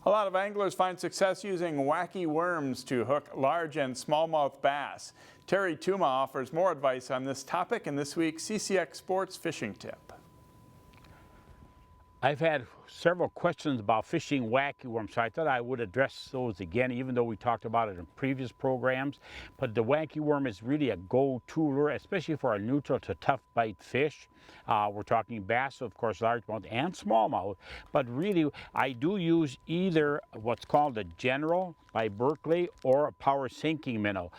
A lot of anglers find success using wacky worms to hook large and smallmouth bass. Terry Tuma offers more advice on this topic in this week's CCX Sports Fishing Tip. I've had several questions about fishing wacky worms, so I thought I would address those again, even though we talked about it in previous programs. But the wacky worm is really a go-to lure, especially for a neutral to tough bite fish. We're talking bass, of course, largemouth and smallmouth. But really, I do use either what's called a General by Berkeley or a power sinking minnow.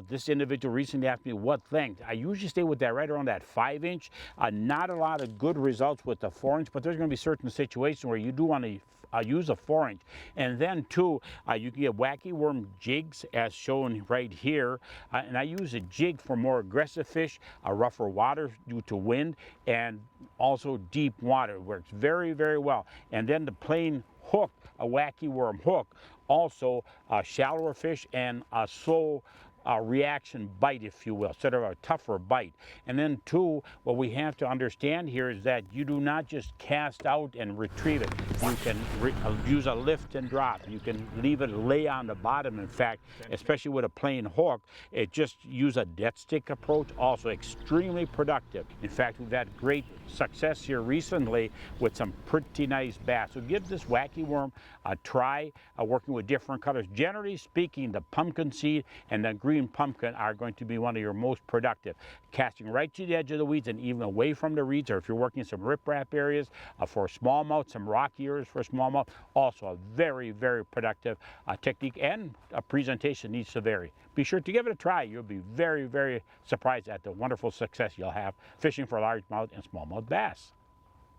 This individual recently asked me what length. I usually stay with that right around that 5-inch. Not a lot of good results with the 4-inch, but there's going to be certain situations where you do want to use a 4-inch. And then too, you can get wacky worm jigs as shown right here. And I use a jig for more aggressive fish, rougher water due to wind, and also deep water. It works very, very well. And then the plain hook, a wacky worm hook, also shallower fish and a slow reaction bite, if you will, instead of a tougher bite. And then too, what we have to understand here is that you do not just cast out and retrieve it. You can use a lift and drop. You can leave it lay on the bottom. In fact, especially with a plain hook, it just use a dead stick approach, also extremely productive. In fact, we've had great success here recently with some pretty nice bass. So give this wacky worm a try, working with different colors. Generally speaking, the pumpkin seed and the green pumpkin are going to be one of your most productive. Casting right to the edge of the weeds and even away from the reeds, or if you're working some riprap areas for smallmouth, some rocky areas for smallmouth, also a very, very productive technique, and a presentation needs to vary. Be sure to give it a try. You'll be very, very surprised at the wonderful success you'll have fishing for largemouth and smallmouth bass.